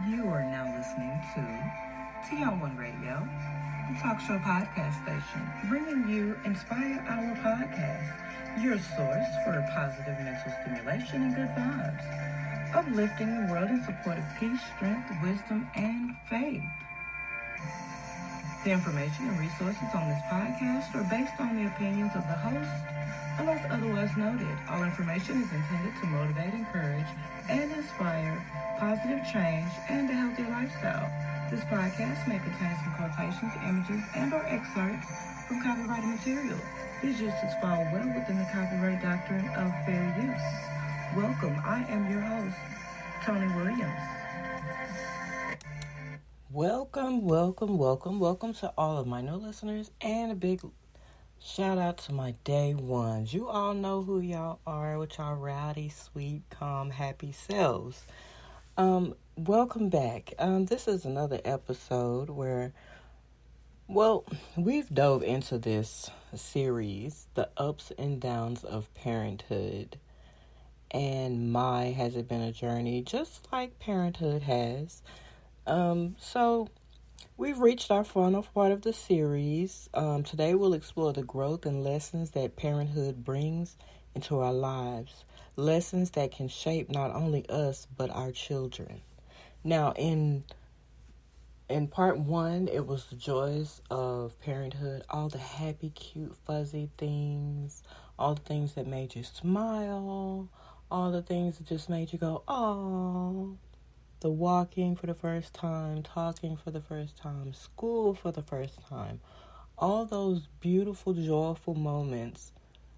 You are now listening to Tion One Radio, the talk show podcast station, bringing you Inspire Our Podcast, your source for positive mental stimulation and good vibes, uplifting the world in support of peace, strength, wisdom, and faith. The information and resources on this podcast are based on the opinions of the host, unless otherwise noted. All information is intended to motivate, encourage, and inspire positive change and a healthy lifestyle. This podcast may contain some quotations, images, and/or excerpts from copyrighted material. These uses fall well within the copyright doctrine of fair use. Welcome. I am your host, Tony Williams. Welcome to all of my new listeners, and a big shout out to my day ones. You all know who y'all are with y'all rowdy, sweet, calm, happy selves. Welcome back. This is another episode where, we've dove into this series, the ups and downs of parenthood. And has it been a journey just like parenthood has? So we've reached our final part of the series. Today we'll explore the growth and lessons that parenthood brings into our lives. Lessons that can shape not only us, but our children. Now, in part one, it was the joys of parenthood, all the happy, cute, fuzzy things, all the things that made you smile, all the things that just made you go, "Aww." The walking for the first time, talking for the first time, school for the first time. All those beautiful, joyful moments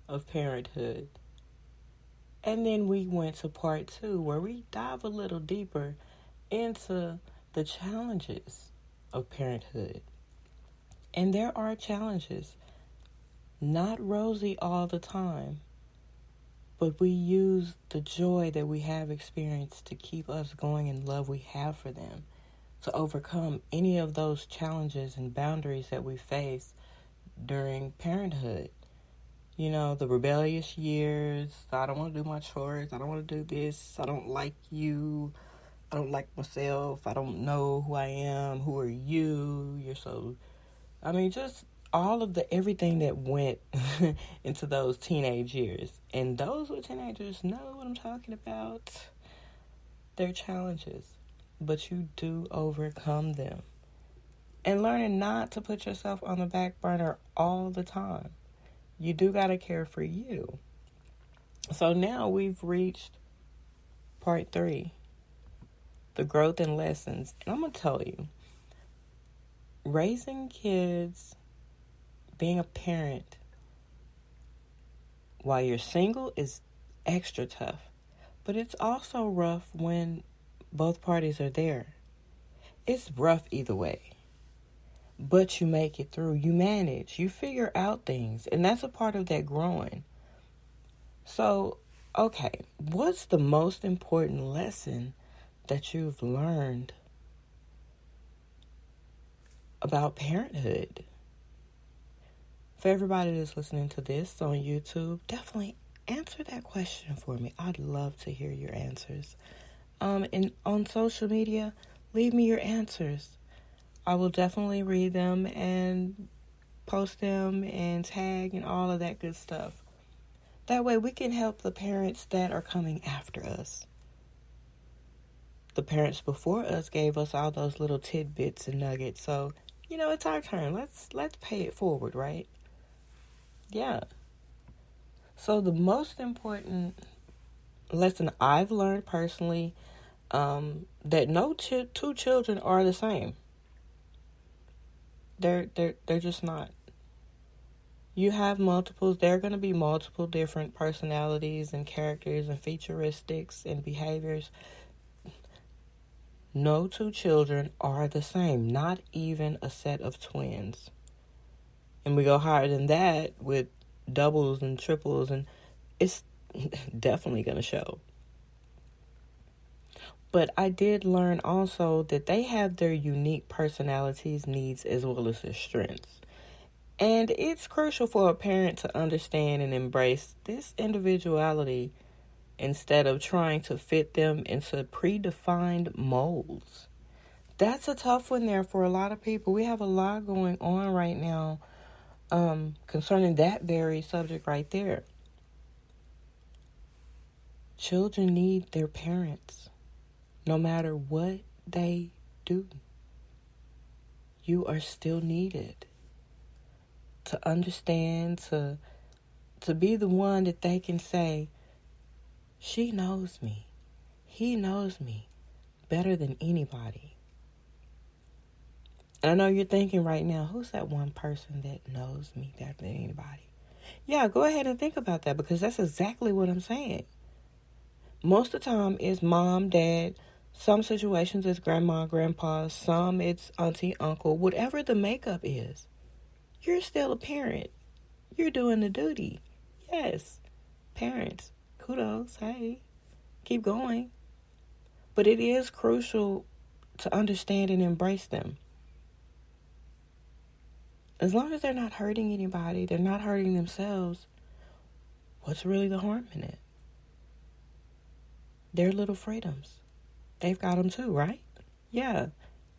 of parenthood. And then we went to part two, where we dive a little deeper into the challenges of parenthood. And there are challenges. Not rosy all the time. But we use the joy that we have experienced to keep us going in love we have for them, to overcome any of those challenges and boundaries that we face during parenthood. You know, the rebellious years, I don't want to do my chores, I don't want to do this, I don't like you, I don't like myself, I don't know who I am, who are you, just all of everything that went into those teenage years. And those who are teenagers know what I'm talking about. They're challenges, but you do overcome them. And learning not to put yourself on the back burner all the time. You do got to care for you. So now we've reached part 3, the growth and lessons. And I'm going to tell you, raising kids, being a parent while you're single is extra tough. But it's also rough when both parties are there. It's rough either way. But you make it through. You manage. You figure out things. And that's a part of that growing. So, okay, what's the most important lesson that you've learned about parenthood? For everybody that's listening to this on YouTube, definitely answer that question for me. I'd love to hear your answers. And on social media, leave me your answers. I will definitely read them and post them and tag and all of that good stuff. That way we can help the parents that are coming after us. The parents before us gave us all those little tidbits and nuggets. So, it's our turn. Let's pay it forward, right? Yeah. So the most important lesson I've learned personally, that no two children are the same. They're just not. You have multiples. There are going to be multiple different personalities and characters and featuristics and behaviors. No two children are the same. Not even a set of twins. And we go higher than that with doubles and triples, and it's definitely going to show. But I did learn also that they have their unique personalities, needs, as well as their strengths. And it's crucial for a parent to understand and embrace this individuality instead of trying to fit them into predefined molds. That's a tough one there for a lot of people. We have a lot going on right now concerning that very subject right there. Children need their parents no matter what they do. You are still needed to understand, to be the one that they can say, she knows me. He knows me better than anybody. And I know you're thinking right now, who's that one person that knows me better than anybody? Yeah, go ahead and think about that, because that's exactly what I'm saying. Most of the time it's mom, dad. Some situations it's grandma, grandpa. Some it's auntie, uncle. Whatever the makeup is, you're still a parent. You're doing the duty. Yes, parents, kudos. Hey, keep going. But it is crucial to understand and embrace them. As long as they're not hurting anybody, they're not hurting themselves, what's really the harm in it? Their little freedoms. They've got them too, right? Yeah.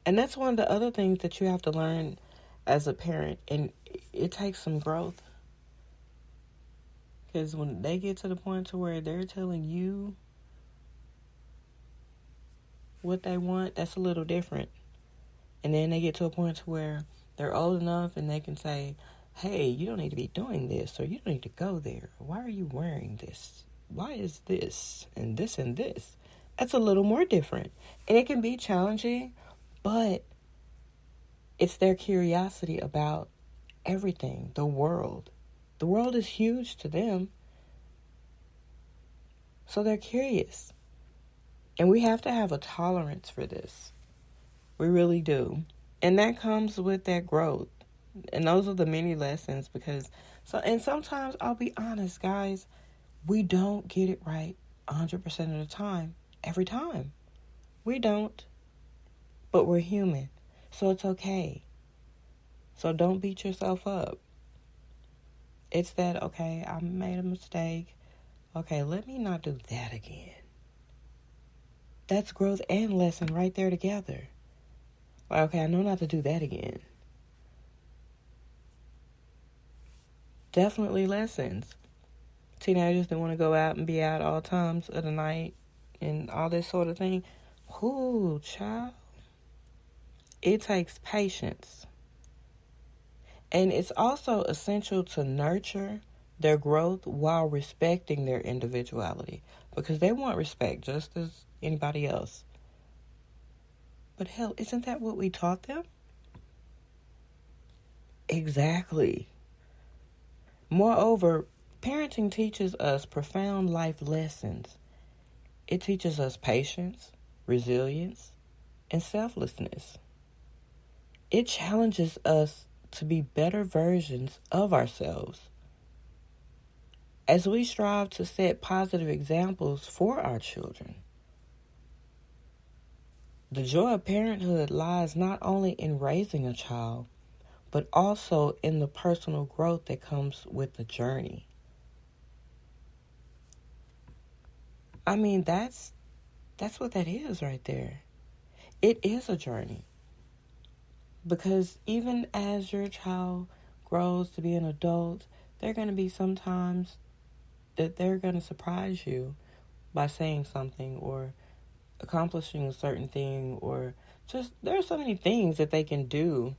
And that's one of the other things that you have to learn as a parent. And it takes some growth. Because when they get to the point to where they're telling you what they want, that's a little different. And then they get to a point to where they're old enough and they can say, hey, you don't need to be doing this, or you don't need to go there. Why are you wearing this? Why is this and this and this? That's a little more different. And it can be challenging, but it's their curiosity about everything, the world. The world is huge to them. So they're curious. And we have to have a tolerance for this. We really do. And that comes with that growth. And those are the many lessons, because and sometimes I'll be honest, guys, we don't get it right 100% of the time. Every time. We don't. But we're human. So it's okay. So don't beat yourself up. It's that, okay, I made a mistake. Okay, let me not do that again. That's growth and lesson right there together. Like, okay, I know not to do that again. Definitely lessons. Teenagers that want to go out and be out all times of the night and all this sort of thing. Ooh, child. It takes patience. And it's also essential to nurture their growth while respecting their individuality, because they want respect just as anybody else. But hell, isn't that what we taught them? Exactly. Moreover, parenting teaches us profound life lessons. It teaches us patience, resilience, and selflessness. It challenges us to be better versions of ourselves as we strive to set positive examples for our children. The joy of parenthood lies not only in raising a child, but also in the personal growth that comes with the journey. I mean, that's what that is right there. It is a journey. Because even as your child grows to be an adult, there are going to be some times that they're going to surprise you by saying something or accomplishing a certain thing, or just there are so many things that they can do,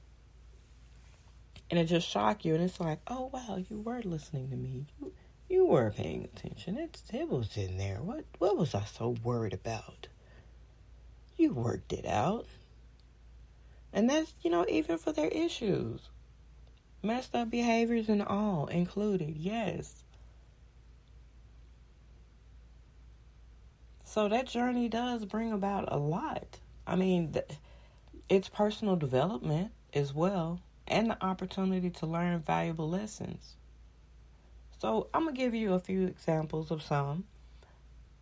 and it just shock you, and it's like, oh wow, you were listening to me, you were paying attention, it was in there, what was I so worried about? You worked it out. And that's, even for their issues, messed up behaviors and all included, yes. So that journey does bring about a lot. I mean, it's personal development as well, and the opportunity to learn valuable lessons. So I'm going to give you a few examples of some.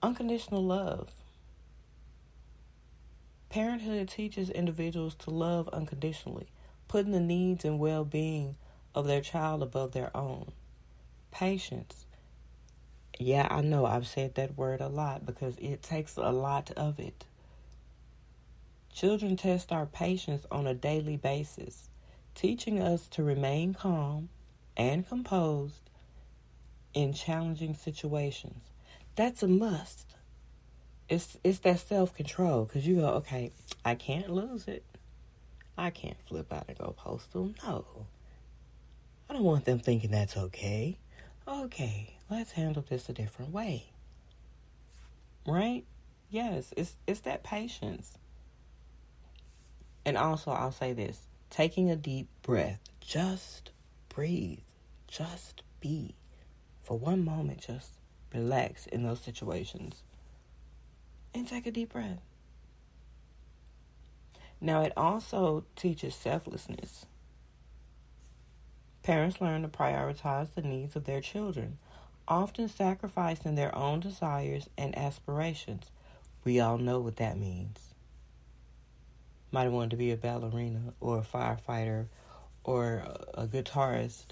Unconditional love. Parenthood teaches individuals to love unconditionally, putting the needs and well-being of their child above their own. Patience. Yeah, I know I've said that word a lot because it takes a lot of it. Children test our patience on a daily basis, teaching us to remain calm and composed in challenging situations. That's a must. It's that self-control, because you go, okay, I can't lose it. I can't flip out and go postal. No. I don't want them thinking that's okay. Okay, let's handle this a different way. Right? Yes, it's that patience. And also, I'll say this. Taking a deep breath. Just breathe. Just be. For one moment, just relax in those situations. And take a deep breath. Now, it also teaches selflessness. Parents learn to prioritize the needs of their children, often sacrificing their own desires and aspirations. We all know what that means. Might have wanted to be a ballerina or a firefighter or a guitarist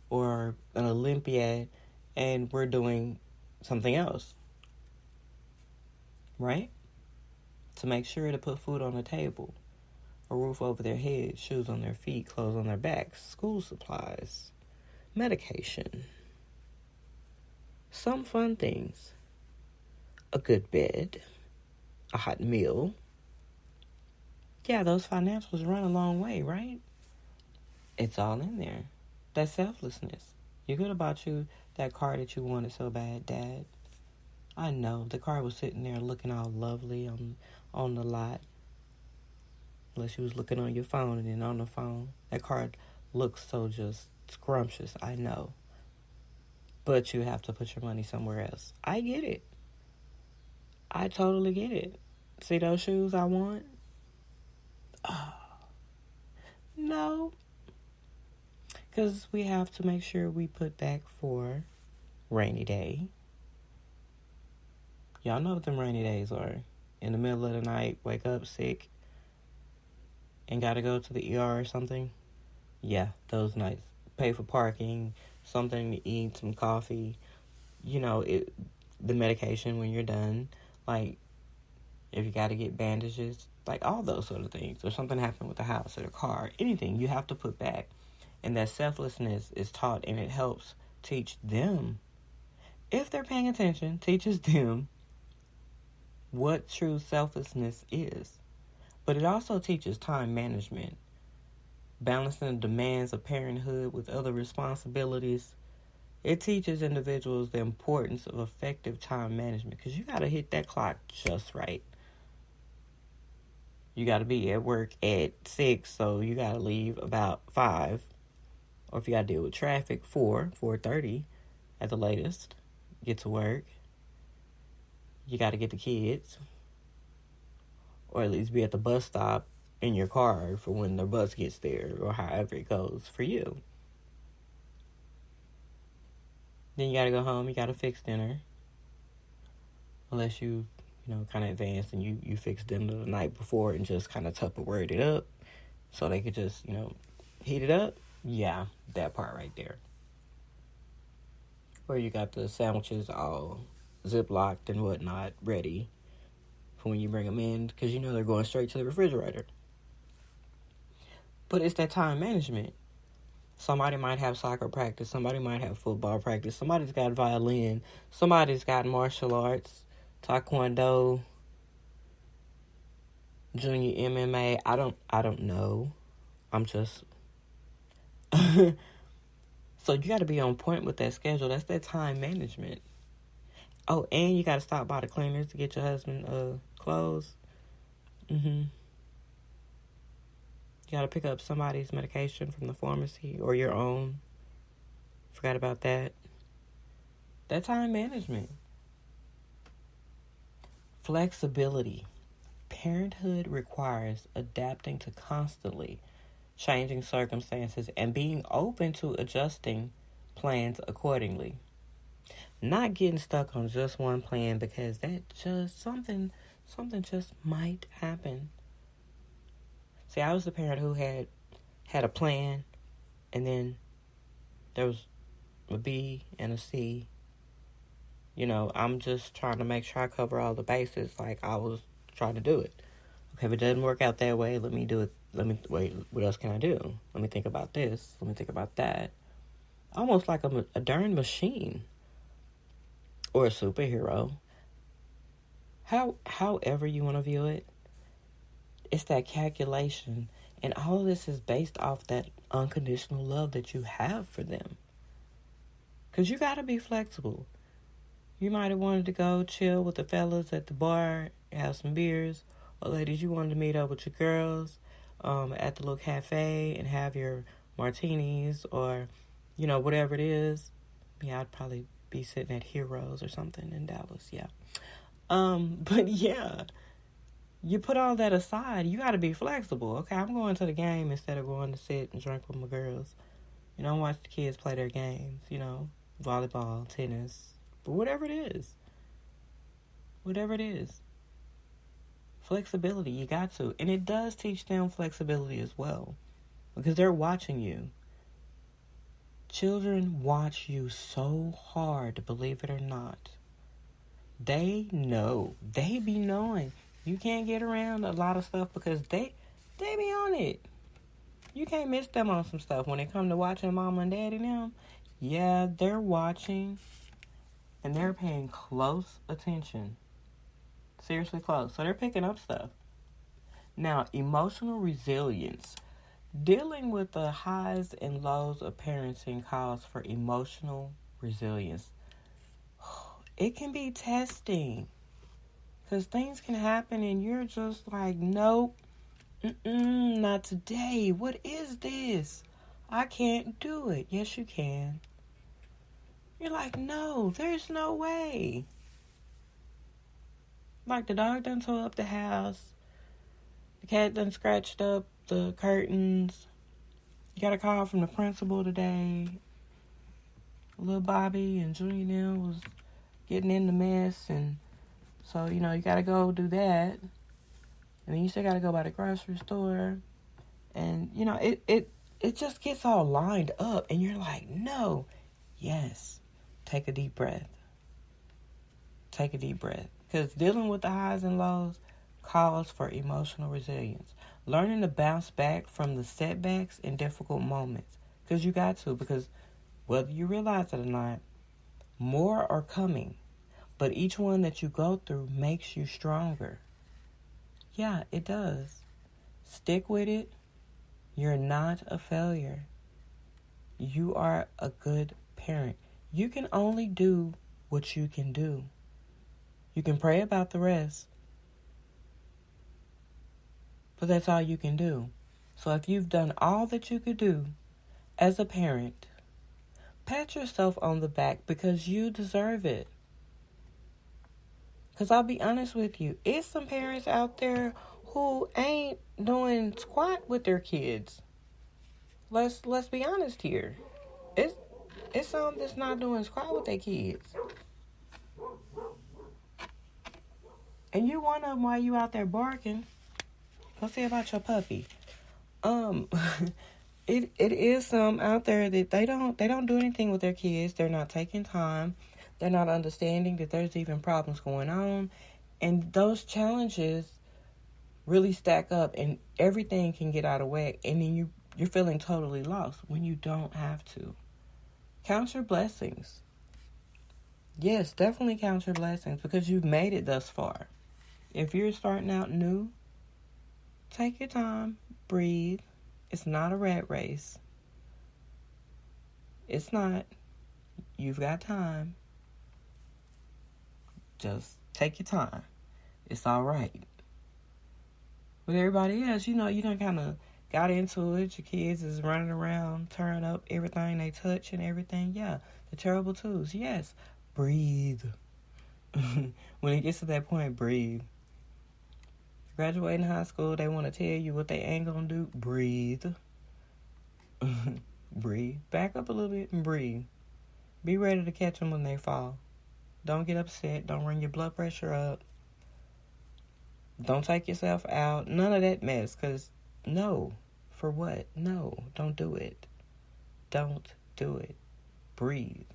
or an Olympiad, and we're doing something else, right? To make sure to put food on the table, a roof over their head, shoes on their feet, clothes on their backs, school supplies, medication, some fun things, a good bed, a hot meal. Yeah, those financials run a long way, right? It's all in there. That selflessness. You could have bought you that car that you wanted so bad, Dad. I know. The car was sitting there looking all lovely on the lot. Unless you was looking on your phone, and then on the phone, that car looks so just scrumptious. I know. But you have to put your money somewhere else. I get it. I totally get it. See those shoes I want? Oh, no. Because we have to make sure we put back for rainy day. Y'all know what them rainy days are. In the middle of the night, wake up sick, and gotta go to the ER or something. Yeah, those nights. Pay for parking, something to eat, some coffee. The medication when you're done. Like, if you gotta get bandages, like all those sort of things. Or something happened with the house or the car. Anything you have to put back. And that selflessness is taught, and it helps teach them, if they're paying attention, teaches them what true selflessness is. But it also teaches time management, balancing the demands of parenthood with other responsibilities. It teaches individuals the importance of effective time management, because you got to hit that clock just right. You got to be at work at 6, so you got to leave about 5. Or if you got to deal with traffic, 4:30 at the latest. Get to work. You got to get the kids. Or at least be at the bus stop in your car for when the bus gets there, or however it goes for you. Then you got to go home. You got to fix dinner. Unless you kind of advanced and you fix dinner the night before and just kind of Tupperware it up so they could just, heat it up. Yeah, that part right there. Where you got the sandwiches all ziplocked and whatnot ready for when you bring them in, because they're going straight to the refrigerator. But it's that time management. Somebody might have soccer practice. Somebody might have football practice. Somebody's got violin. Somebody's got martial arts, taekwondo, junior MMA. I don't know. I'm just... So you got to be on point with that schedule. That's that time management. Oh, and you got to stop by the cleaners to get your husband clothes. You got to pick up somebody's medication from the pharmacy or your own. Forgot about that. That time management. Flexibility. Parenthood requires adapting to constantly changing circumstances and being open to adjusting plans accordingly. Not getting stuck on just one plan, because that just something just might happen. See, I was the parent who had a plan, and then there was a B and a C. I'm just trying to make sure I cover all the bases like I was trying to do it. Okay, if it doesn't work out that way, let me do it. Wait, what else can I do? Let me think about this. Let me think about that. Almost like a darn machine or a superhero. However you want to view it, it's that calculation. And all of this is based off that unconditional love that you have for them. Because you got to be flexible. You might have wanted to go chill with the fellas at the bar, have some beers. Or ladies, you wanted to meet up with your girls at the little cafe and have your martinis or, whatever it is. Yeah, I'd probably be sitting at Heroes or something in Dallas, yeah. But yeah, you put all that aside, you got to be flexible. Okay, I'm going to the game instead of going to sit and drink with my girls. Watch the kids play their games, volleyball, tennis, but whatever it is. Whatever it is. Flexibility, you got to. And it does teach them flexibility as well. Because they're watching you. Children watch you so hard, believe it or not. They know. They be knowing. You can't get around a lot of stuff because they be on it. You can't miss them on some stuff when it come to watching mama and daddy now. Yeah, they're watching and they're paying close attention. Seriously close. So they're picking up stuff. Now, emotional resilience. Dealing with the highs and lows of parenting calls for emotional resilience. It can be testing. Because things can happen and you're just like, nope, not today. What is this? I can't do it. Yes, you can. You're like, no, there's no way. Like the dog done tore up the house. The cat done scratched up the curtains. You got a call from the principal today. Little Bobby and Junior Neal was getting in the mess. And so, you got to go do that. And then you still got to go by the grocery store. And, it just gets all lined up. And you're like, no. Yes. Take a deep breath. Take a deep breath. Because dealing with the highs and lows calls for emotional resilience. Learning to bounce back from the setbacks and difficult moments. Because you got to. Because whether you realize it or not, more are coming. But each one that you go through makes you stronger. Yeah, it does. Stick with it. You're not a failure. You are a good parent. You can only do what you can do. You can pray about the rest. But that's all you can do. So if you've done all that you could do as a parent, pat yourself on the back because you deserve it. Because I'll be honest with you, it's some parents out there who ain't doing squat with their kids. Let's be honest here. It's some that's not doing squat with their kids. And you one of them while you out there barking. Go see about your puppy. It is some out there that they don't do anything with their kids. They're not taking time. They're not understanding that there's even problems going on. And those challenges really stack up and everything can get out of whack. And then you're feeling totally lost when you don't have to. Count your blessings. Yes, definitely count your blessings because you've made it thus far. If you're starting out new, take your time, breathe. It's not a rat race. It's not. You've got time. Just take your time. It's all right. With everybody else, you done kind of got into it. Your kids is running around, tearing up everything they touch and everything. Yeah, the terrible twos. Yes, breathe. When it gets to that point, breathe. Graduating high school, they want to tell you what they ain't going to do. Breathe. Breathe. Back up a little bit and breathe. Be ready to catch them when they fall. Don't get upset. Don't run your blood pressure up. Don't take yourself out. None of that mess. Because, no. For what? No. Don't do it. Don't do it. Breathe.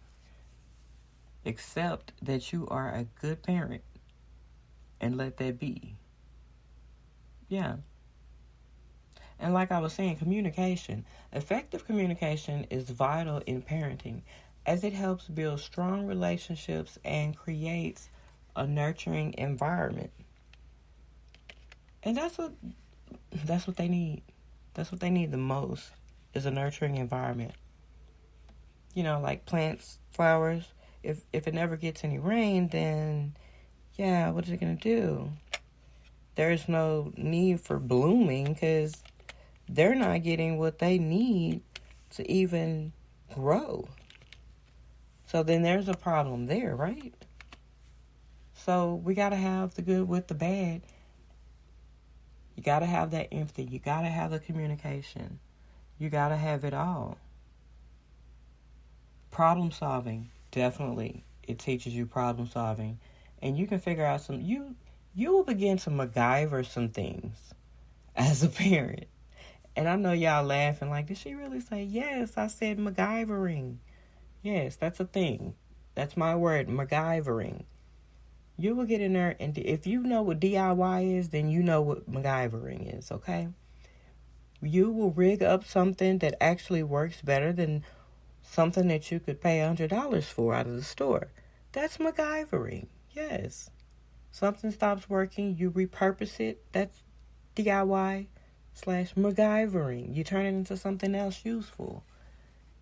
Accept that you are a good parent. And let that be. Yeah. And like I was saying, communication. Effective communication is vital in parenting as it helps build strong relationships and creates a nurturing environment. And that's what they need. That's what they need the most is a nurturing environment. Like plants, flowers. If it never gets any rain, then yeah, what is it gonna do? There's no need for blooming because they're not getting what they need to even grow. So then there's a problem there, right? So we got to have the good with the bad. You got to have that empathy. You got to have the communication. You got to have it all. Problem solving, definitely. It teaches you problem solving. And you can figure out you will begin to MacGyver some things as a parent. And I know y'all laughing like, did she really say, yes, I said MacGyvering. Yes, that's a thing. That's my word, MacGyvering. You will get in there, and if you know what DIY is, then you know what MacGyvering is, okay? You will rig up something that actually works better than something that you could pay $100 for out of the store. That's MacGyvering, yes. Something stops working, you repurpose it. That's DIY/MacGyvering. You turn it into something else useful.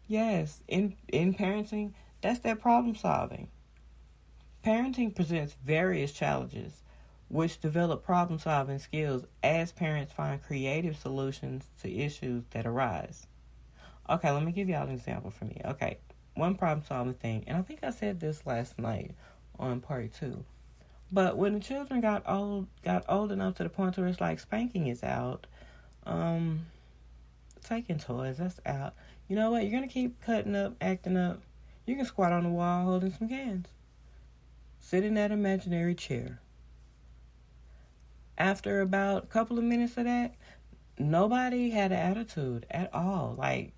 Yes, in parenting, that's that problem solving. Parenting presents various challenges which develop problem solving skills as parents find creative solutions to issues that arise. Okay, let me give y'all an example for me. Okay, one problem solving thing, and I think I said this last night on part 2. But when the children got old enough to the point where it's like spanking is out, taking toys, that's out. You know what? You're gonna keep cutting up, acting up. You can squat on the wall holding some cans. Sit in that imaginary chair. After about a couple of minutes of that, nobody had an attitude at all. Like,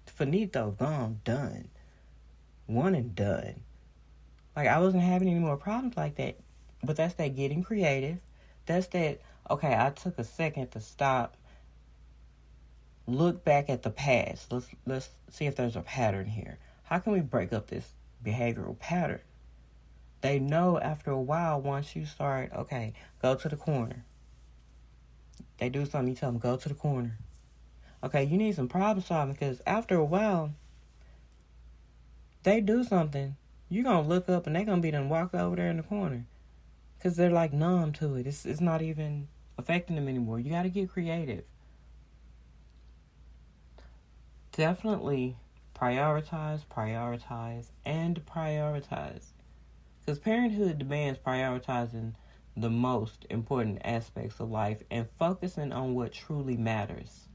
finito, gone, done. One and done. Like, I wasn't having any more problems like that. But that's that getting creative. That's that, okay, I took a second to stop, look back at the past. Let's see if there's a pattern here. How can we break up this behavioral pattern? They know after a while, once you start, okay, go to the corner. They do something, you tell them, go to the corner. Okay, you need some problem solving because after a while, they do something, you're going to look up and they're going to be done walk over there in the corner because they're like numb to it. It's not even affecting them anymore. You got to get creative. Definitely prioritize, and prioritize. Because parenthood demands prioritizing the most important aspects of life and focusing on what truly matters.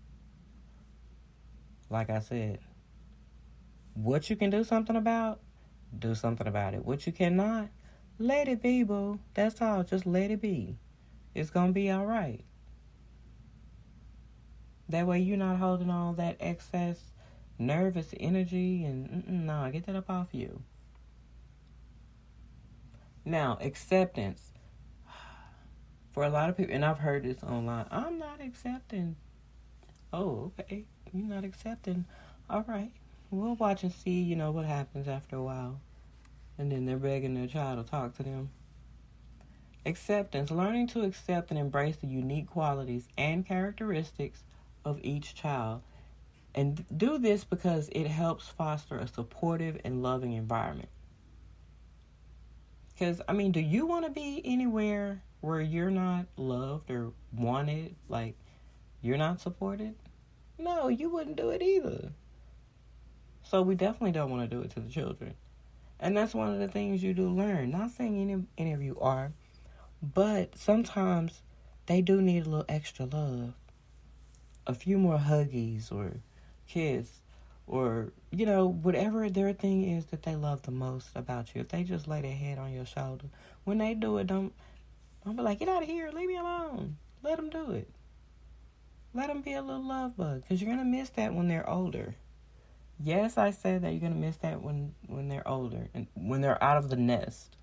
Like I said, what you can do something about, do something about it. What you cannot, let it be, boo. That's all. Just let it be. It's going to be all right. That way you're not holding all that excess nervous energy and no, get that up off you. Now, acceptance. For a lot of people, and I've heard this online, I'm not accepting. Oh, okay. You're not accepting. All right. We'll watch and see, what happens after a while. And then they're begging their child to talk to them. Acceptance. Learning to accept and embrace the unique qualities and characteristics of each child. And do this because it helps foster a supportive and loving environment. Because, do you want to be anywhere where you're not loved or wanted? Like, you're not supported? No, you wouldn't do it either. So we definitely don't want to do it to the children. And that's one of the things you do learn. Not saying any of you are, but sometimes they do need a little extra love. A few more huggies or kiss or, whatever their thing is that they love the most about you. If they just lay their head on your shoulder, when they do it, don't be like, get out of here, leave me alone. Let them do it. Let them be a little love bug because you're going to miss that when they're older. Yes, I said that you're going to miss that when they're older and when they're out of the nest.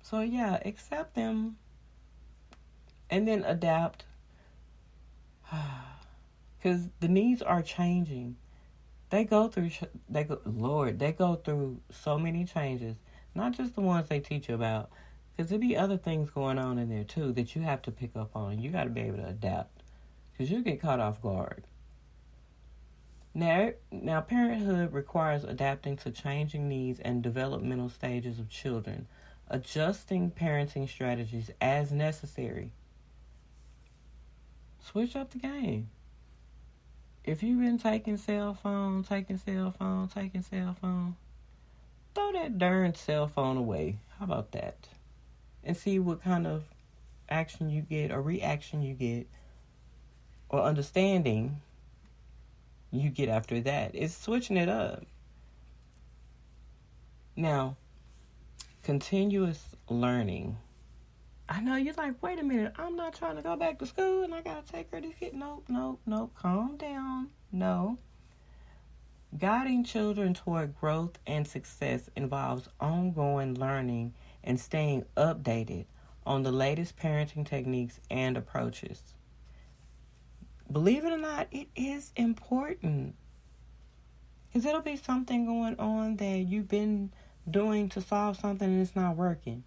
So, yeah, accept them And then adapt. Because the needs are changing. They go through, they go through so many changes. Not just the ones they teach you about. Because there'll be other things going on in there too that you have to pick up on. You got to be able to adapt. Because you'll get caught off guard. Now, parenthood requires adapting to changing needs and developmental stages of children, adjusting parenting strategies as necessary. Switch up the game. If you've been taking cell phone, throw that darn cell phone away. How about that? And see what kind of action you get or reaction you get or understanding you get after that. It's switching it up. Now, continuous learning. I know you're like, wait a minute, I'm not trying to go back to school and I got to take her to get. Nope. Calm down. No. Guiding children toward growth and success involves ongoing learning and staying updated on the latest parenting techniques and approaches. Believe it or not, it is important. Because it'll be something going on that you've been doing to solve something and it's not working.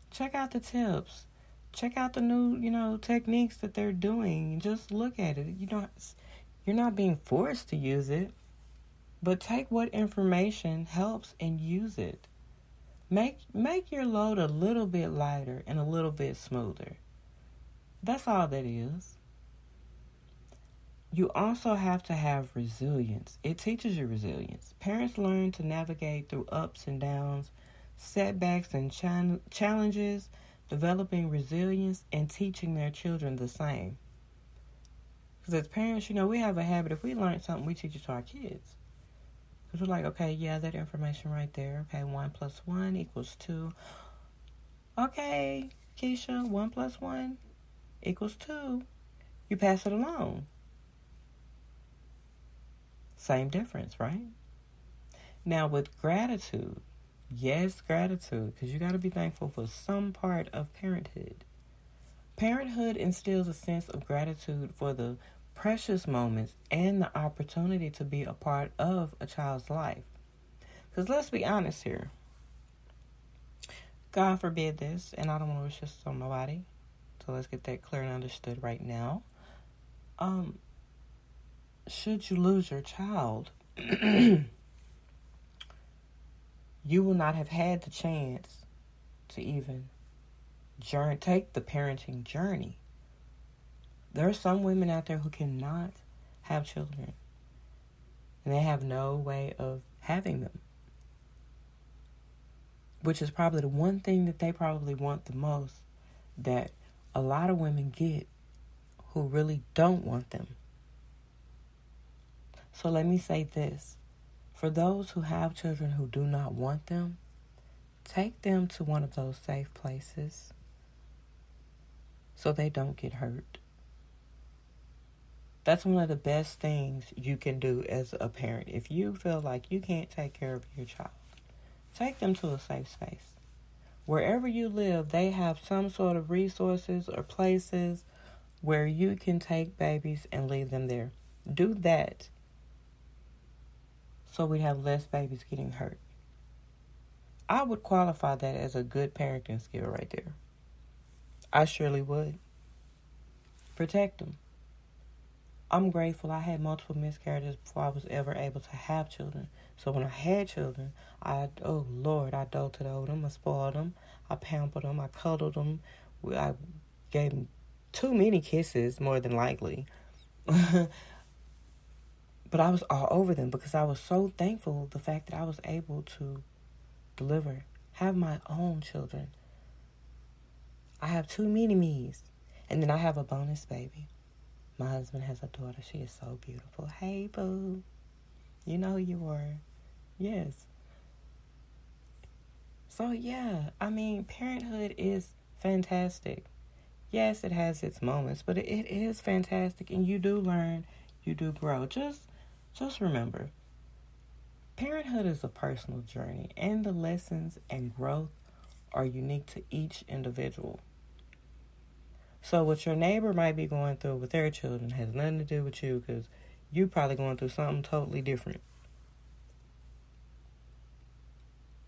Check out the tips. Check out the new, techniques that they're doing. Just look at it. You're not being forced to use it. But take what information helps and use it. Make your load a little bit lighter and a little bit smoother. That's all that is. You also have to have resilience. It teaches you resilience. Parents learn to navigate through ups and downs, setbacks and challenges, developing resilience and teaching their children the same. Because as parents, we have a habit. If we learn something, we teach it to our kids. Because we're like, okay, yeah, that information right there. Okay, 1 + 1 = 2. Okay, Keisha, 1 + 1 = 2. You pass it along. Same difference, right? Now with gratitude, yes, gratitude, because you got to be thankful for some part of parenthood. Parenthood instills a sense of gratitude for the precious moments and the opportunity to be a part of a child's life. Because let's be honest here. God forbid this, and I don't want to wish this on nobody. So let's get that clear and understood right now. Should you lose your child, you will not have had the chance to even take the parenting journey. There are some women out there who cannot have children, and they have no way of having them, which is probably the one thing that they probably want the most, that a lot of women get who really don't want them. So let me say this. For those who have children who do not want them, take them to one of those safe places so they don't get hurt. That's one of the best things you can do as a parent. If you feel like you can't take care of your child, take them to a safe space. Wherever you live, they have some sort of resources or places where you can take babies and leave them there. Do that so we have less babies getting hurt. I would qualify that as a good parenting skill right there. I surely would. Protect them. I'm grateful I had multiple miscarriages before I was ever able to have children. So when I had children, I doted them, I spoiled them, I pampered them, I cuddled them, I gave them too many kisses, more than likely. But I was all over them because I was so thankful the fact that I was able to have my own children. I have 2 mini-me's, and then I have a bonus baby. My husband has a daughter. She is so beautiful. Hey, boo. You know who you were. Yes. So, yeah. Parenthood is fantastic. Yes, it has its moments, but it is fantastic. And you do learn. You do grow. Just remember, parenthood is a personal journey. And the lessons and growth are unique to each individual. So what your neighbor might be going through with their children has nothing to do with you, because you probably going through something totally different.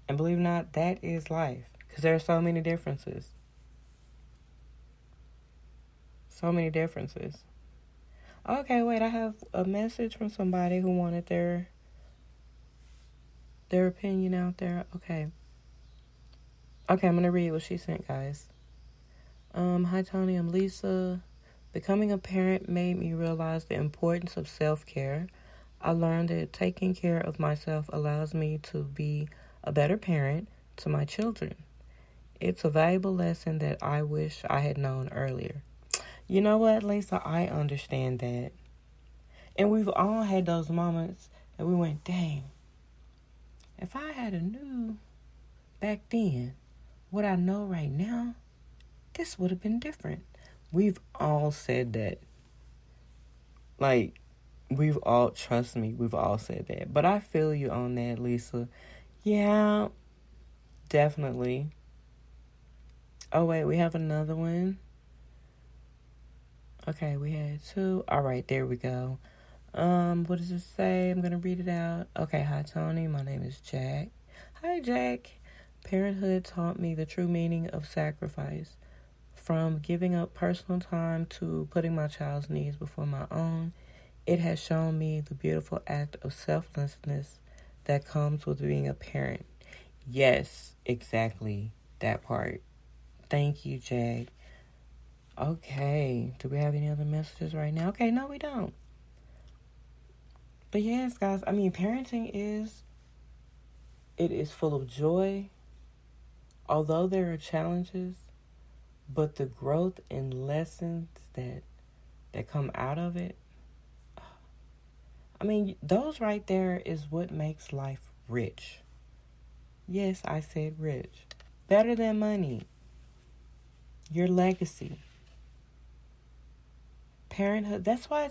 And believe it or not, that is life, because there are so many differences. So many differences. Okay, wait, I have a message from somebody who wanted their opinion out there. Okay, I'm going to read what she sent, guys. Hi, Tony, I'm Lisa. Becoming a parent made me realize the importance of self-care. I learned that taking care of myself allows me to be a better parent to my children. It's a valuable lesson that I wish I had known earlier. You know what, Lisa? I understand that. And we've all had those moments that we went, dang, if I had a knew back then what I know right now, this would have been different. We've all said that. Like, trust me, we've all said that. But I feel you on that, Lisa. Yeah, definitely. Oh, wait, we have another one. Okay, we had two. All right, there we go. What does it say? I'm going to read it out. Okay, hi, Tony. My name is Jack. Hi, Jack. Parenthood taught me the true meaning of sacrifice. From giving up personal time to putting my child's needs before my own, it has shown me the beautiful act of selflessness that comes with being a parent. Yes, exactly that part. Thank you, Jack. Okay, do we have any other messages right now? Okay, no, we don't. But yes, guys, I mean, parenting is full of joy, although there are challenges, but the growth and lessons that come out of it, I mean, those right there is what makes life rich. Yes, I said rich. Better than money. Your legacy. Parenthood, that's why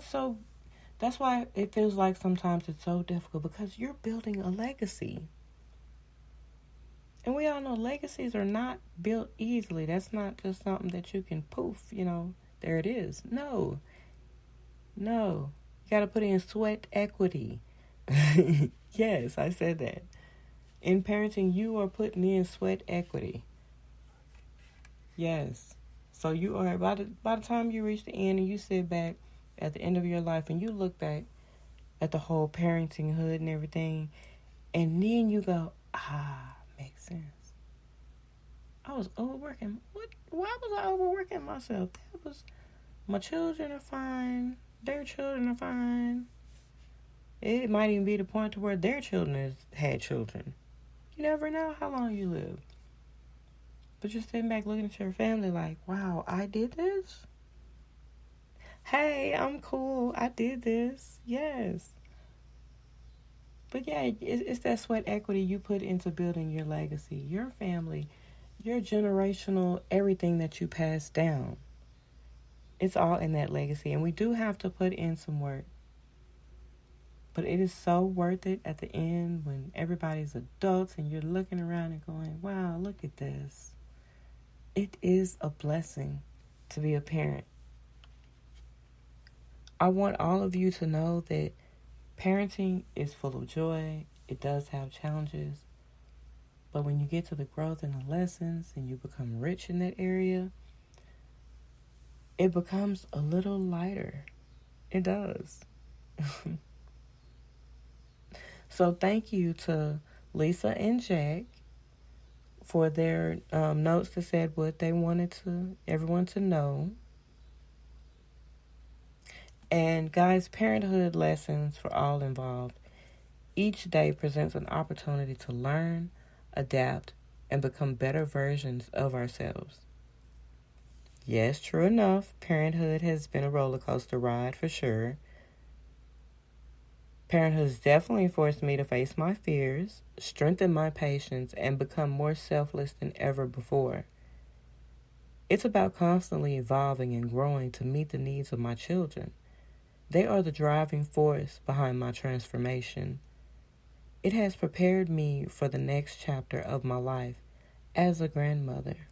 it feels like sometimes it's so difficult, because you're building a legacy. And we all know legacies are not built easily. That's not just something that you can poof, there it is. No. You got to put in sweat equity. Yes, I said that. In parenting, you are putting in sweat equity. Yes. So you are, by the time you reach the end and you sit back at the end of your life and you look back at the whole parenting hood and everything, and then you go, makes sense. I was overworking. Why was I overworking myself? My children are fine. Their children are fine. It might even be the point to where their children has had children. You never know how long you live. But you're sitting back looking at your family like, wow, I did this? Hey, I'm cool. I did this. Yes. But yeah, it's that sweat equity you put into building your legacy, your family, your generational, everything that you pass down. It's all in that legacy. And we do have to put in some work. But it is so worth it at the end when everybody's adults and you're looking around and going, wow, look at this. It is a blessing to be a parent. I want all of you to know that parenting is full of joy. It does have challenges. But when you get to the growth and the lessons and you become rich in that area, it becomes a little lighter. It does. So thank you to Lisa and Jack for their notes that said what they wanted everyone to know. And guys, parenthood lessons for all involved. Each day presents an opportunity to learn, adapt, and become better versions of ourselves. Yes, true enough, parenthood has been a roller coaster ride for sure. Parenthood has definitely forced me to face my fears, strengthen my patience, and become more selfless than ever before. It's about constantly evolving and growing to meet the needs of my children. They are the driving force behind my transformation. It has prepared me for the next chapter of my life as a grandmother.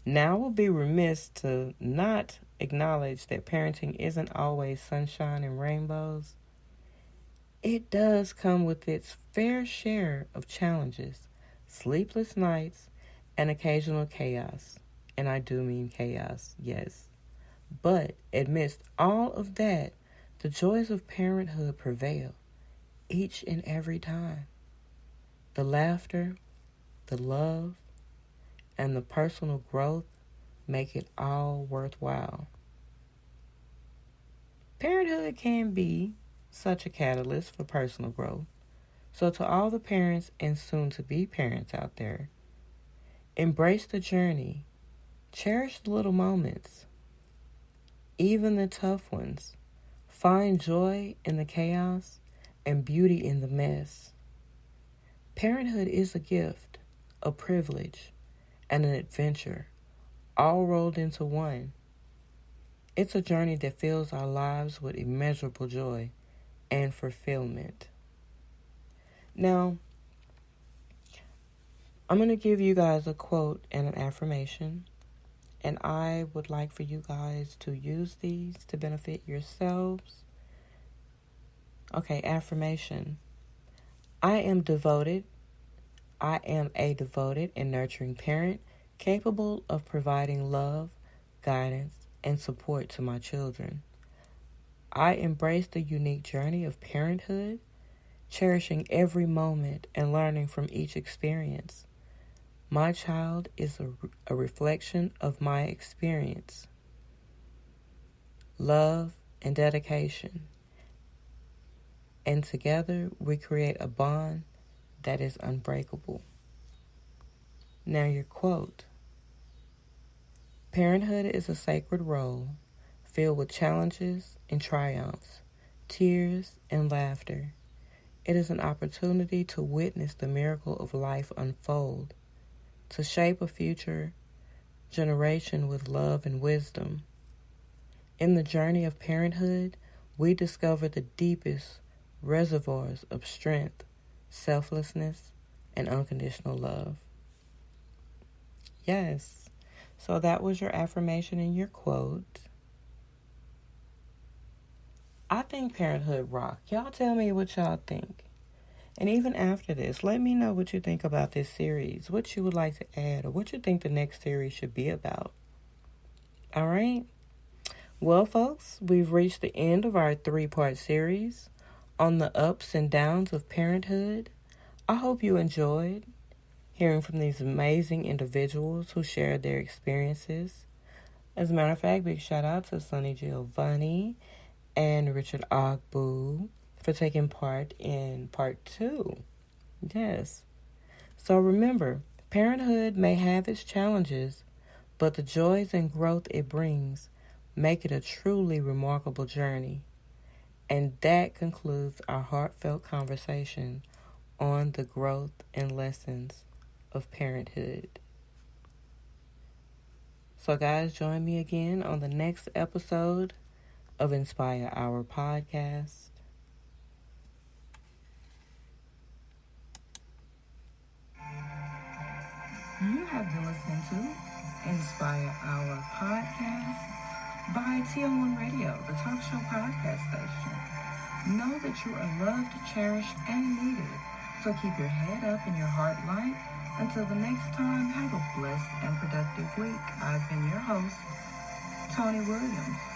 Now, I will be remiss to not acknowledge that parenting isn't always sunshine and rainbows. It does come with its fair share of challenges, sleepless nights, and occasional chaos. And I do mean chaos, yes. But amidst all of that, the joys of parenthood prevail each and every time. The laughter, the love, and the personal growth make it all worthwhile. Parenthood can be such a catalyst for personal growth. So, to all the parents and soon to be parents out there, embrace the journey, cherish the little moments, even the tough ones. Find joy in the chaos and beauty in the mess. Parenthood is a gift, a privilege, and an adventure, all rolled into one. It's a journey that fills our lives with immeasurable joy and fulfillment. Now, I'm going to give you guys a quote and an affirmation, and I would like for you guys to use these to benefit yourselves. Okay, affirmation. I am devoted. I am a devoted and nurturing parent capable of providing love, guidance, and support to my children. I embrace the unique journey of parenthood, cherishing every moment and learning from each experience. My child is a reflection of my experience, love, and dedication. And together we create a bond that is unbreakable. Now your quote. Parenthood is a sacred role filled with challenges and triumphs, tears and laughter. It is an opportunity to witness the miracle of life unfold, to shape a future generation with love and wisdom. In the journey of parenthood, we discover the deepest reservoirs of strength, selflessness, and unconditional love. Yes, so that was your affirmation and your quote. I think parenthood rock. Y'all tell me what y'all think. And even after this, let me know what you think about this series, what you would like to add, or what you think the next series should be about. All right? Well, folks, we've reached the end of our 3-part series on the ups and downs of parenthood. I hope you enjoyed hearing from these amazing individuals who shared their experiences. As a matter of fact, big shout out to Sunny Giovanni and Richard Ogbu for taking part in part 2. Yes. So remember, parenthood may have its challenges, but the joys and growth it brings make it a truly remarkable journey. And that concludes our heartfelt conversation on the growth and lessons of parenthood. So guys, join me again on the next episode of Inspire Our Podcast. You have been listening to Inspire Our Podcast by TL1 Radio, the talk show podcast station. Know that you are loved, cherished, and needed. So keep your head up and your heart light. Until the next time, have a blessed and productive week. I've been your host, Tony Williams.